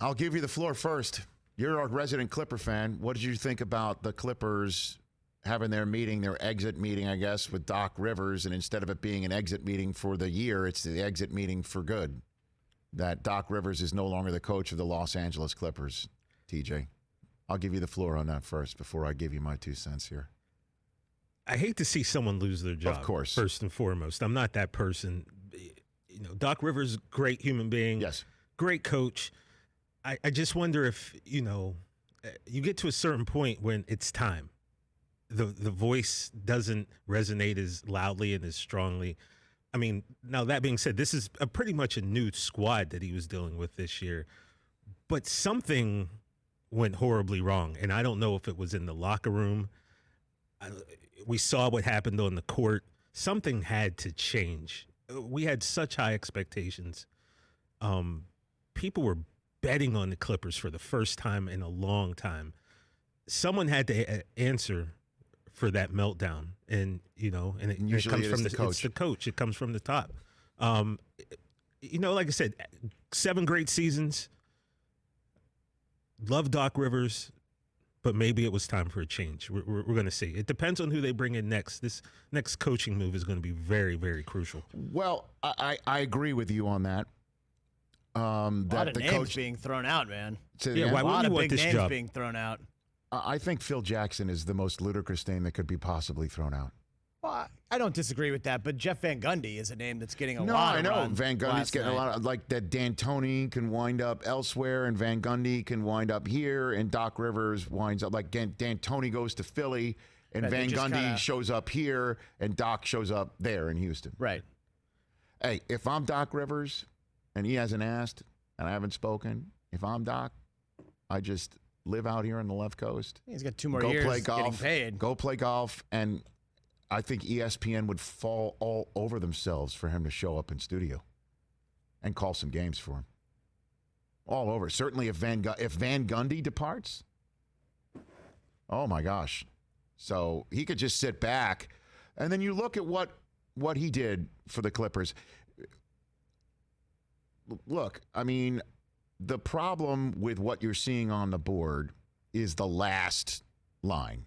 I'll give you the floor first. You're a resident Clipper fan. What did you think about the Clippers having their exit meeting, I guess, with Doc Rivers, and instead of it being an exit meeting for the year, it's the exit meeting for good? That Doc Rivers is no longer the coach of the Los Angeles Clippers, TJ. I'll give you the floor on that first before I give you my 2 cents here. I hate to see someone lose their job, of course. First and foremost. I'm not that person. Doc Rivers, great human being. Yes. Great coach. I just wonder if, you get to a certain point when it's time. The voice doesn't resonate as loudly and as strongly. I mean, now that being said, this is pretty much a new squad that he was dealing with this year. But something went horribly wrong, and I don't know if it was in the locker room. We saw what happened on the court. Something had to change. We had such high expectations. People were betting on the Clippers for the first time in a long time. Someone had to answer for that meltdown, and it comes from the coach. It's the coach. It comes from the top. Like I said, 7 great seasons. Love Doc Rivers, but maybe it was time for a change. We're going to see. It depends on who they bring in next. This next coaching move is going to be very, very crucial. Well, I agree with you on that. A lot of the names coach being thrown out, man. Why wouldn't you want this job? A lot of big names being thrown out. I think Phil Jackson is the most ludicrous name that could be possibly thrown out. Well, I don't disagree with that, but Jeff Van Gundy is a name that's getting a lot of No, I know. run Van Gundy's getting a lot of, like that D'Antoni can wind up elsewhere, and Van Gundy can wind up here, and Doc Rivers winds up, like D'Antoni goes to Philly, and Van Gundy shows up here, and Doc shows up there in Houston. Right. Hey, if I'm Doc Rivers, and he hasn't asked, and I haven't spoken, if I'm Doc, I just live out here on the left coast. He's got 2 more years play golf, getting paid. Go play golf, and I think ESPN would fall all over themselves for him to show up in studio and call some games for him. All over. Certainly if Van Gundy departs, oh my gosh. So he could just sit back. And then you look at what he did for the Clippers. Look, I mean, the problem with what you're seeing on the board is the last line.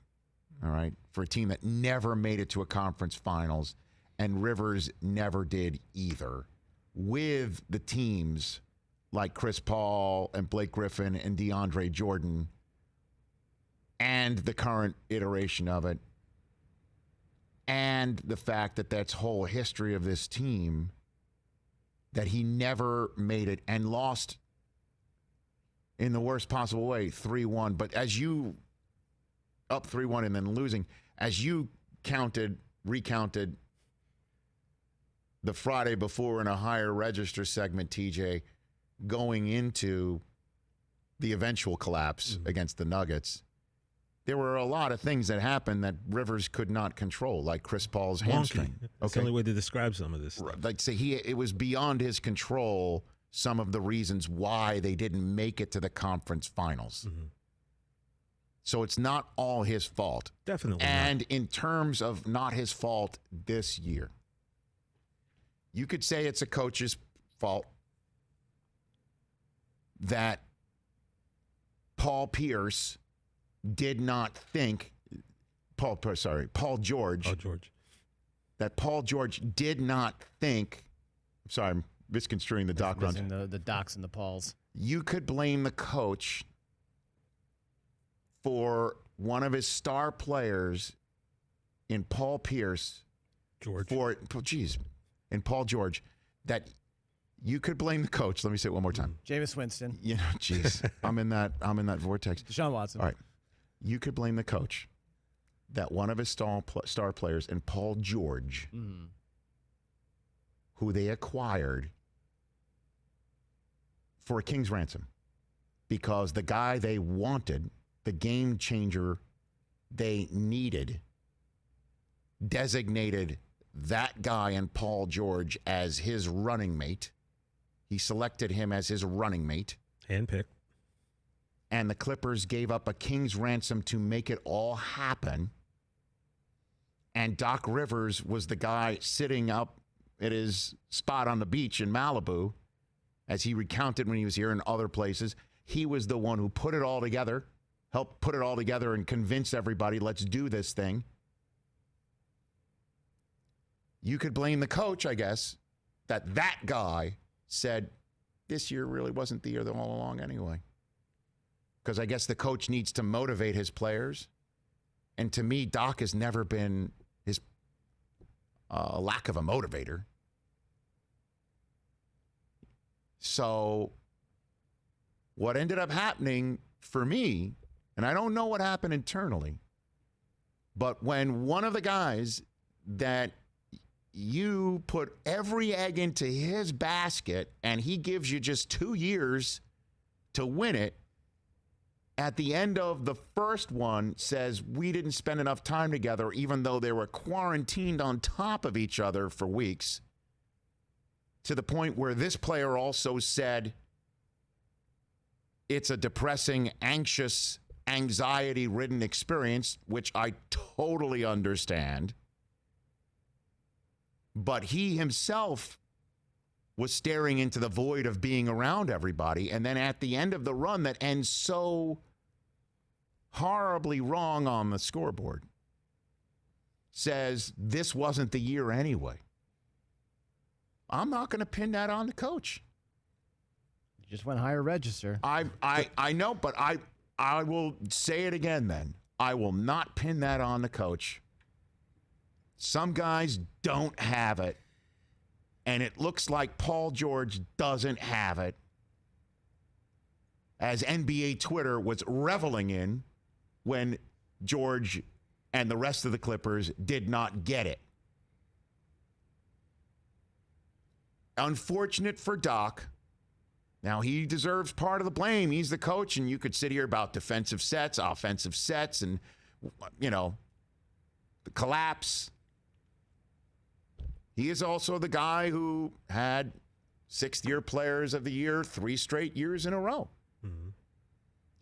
All right, for a team that never made it to a conference finals, and Rivers never did either, with the teams like Chris Paul and Blake Griffin and DeAndre Jordan and the current iteration of it, and the fact that that's whole history of this team, that he never made it and lost in the worst possible way, 3-1. But as you up 3-1 and then losing, as you recounted the Friday before in a higher register segment, TJ, going into the eventual collapse against the Nuggets, there were a lot of things that happened that Rivers could not control, like Chris Paul's hamstring. That's the only way to describe some of this stuff. Like, say, it was beyond his control, some of the reasons why they didn't make it to the conference finals. Mm-hmm. So it's not all his fault. Definitely and not. In terms of not his fault this year, you could say it's a coach's fault that Paul George, that Paul George did not think, I'm sorry, I'm misconstruing the doc runs. The docs and the Pauls. You could blame the coach for one of his star players in Paul George, that you could blame the coach. Let me say it one more time. Jameis Winston. I'm in that vortex. Deshaun Watson. All right. You could blame the coach that one of his star players in Paul George, who they acquired for a king's ransom, because the guy they wanted, the game changer they needed, designated that guy and Paul George as his running mate. He selected him as his running mate. Handpicked. And the Clippers gave up a king's ransom to make it all happen. And Doc Rivers was the guy sitting up at his spot on the beach in Malibu, as he recounted when he was here and other places. he was the one who put it all together, helped put it all together and convince everybody, let's do this thing. You could blame the coach, I guess, that guy said this year really wasn't the year all along anyway. Because I guess the coach needs to motivate his players. And to me, Doc has never been his lack of a motivator. So what ended up happening for me, and I don't know what happened internally, but when one of the guys that you put every egg into his basket and he gives you just 2 years to win it, at the end of the first one says we didn't spend enough time together even though they were quarantined on top of each other for weeks, to the point where this player also said it's a depressing, anxious, anxiety-ridden experience, which I totally understand. But he himself was staring into the void of being around everybody. And then at the end of the run that ends so horribly wrong on the scoreboard, says this wasn't the year anyway. I'm not going to pin that on the coach. You just went higher register. I know, but I will say it again then. I will not pin that on the coach. Some guys don't have it. And it looks like Paul George doesn't have it, as NBA Twitter was reveling in when George and the rest of the Clippers did not get it. Unfortunate for Doc. Now, he deserves part of the blame. He's the coach, and you could sit here about defensive sets, offensive sets, and, you know, the collapse. He is also the guy who had sixth-year players of the year 3 straight years in a row. Mm-hmm.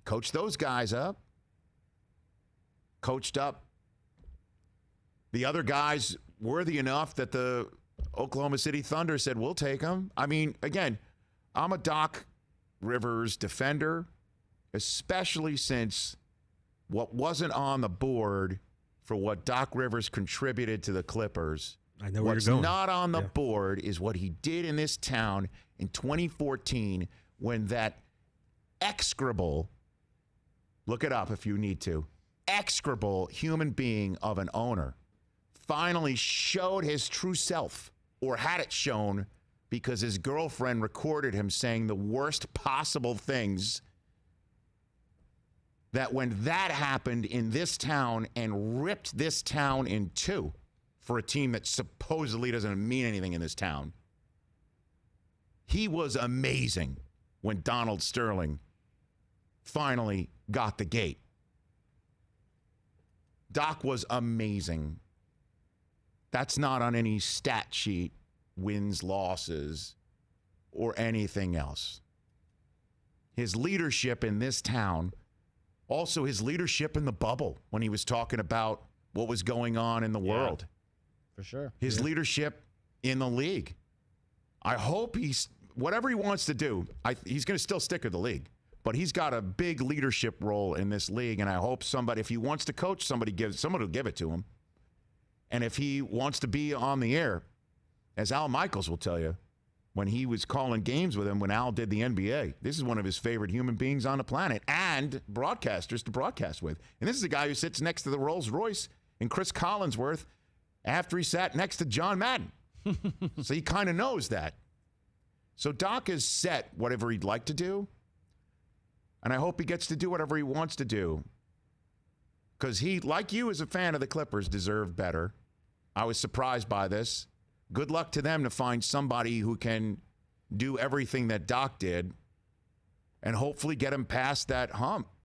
Coached those guys up. Coached up the other guys worthy enough that the Oklahoma City Thunder said, we'll take them. I mean, again, I'm a Doc Rivers defender, especially since what wasn't on the board for what Doc Rivers contributed to the Clippers. I know where What's you're going. not on the board is what he did in this town in 2014 when that execrable, look it up if you need to, execrable human being of an owner finally showed his true self, or had it shown because his girlfriend recorded him saying the worst possible things. That when that happened in this town and ripped this town in two, for a team that supposedly doesn't mean anything in this town. He was amazing when Donald Sterling finally got the gate. Doc was amazing. That's not on any stat sheet, wins, losses, or anything else. His leadership in this town, also his leadership in the bubble when he was talking about what was going on in the world. For sure. His leadership in the league. I hope whatever he wants to do, he's going to still stick with the league. But he's got a big leadership role in this league, and I hope somebody, if he wants to coach, somebody will give it to him. And if he wants to be on the air, as Al Michaels will tell you, when he was calling games with him when Al did the NBA, this is one of his favorite human beings on the planet and broadcasters to broadcast with. And this is a guy who sits next to the Rolls Royce and Chris Collinsworth after he sat next to John Madden. So he kind of knows that. So Doc has set whatever he'd like to do, and I hope he gets to do whatever he wants to do, because he, like you as a fan of the Clippers, deserved better. I was surprised by this. Good luck to them to find somebody who can do everything that Doc did and hopefully get him past that hump.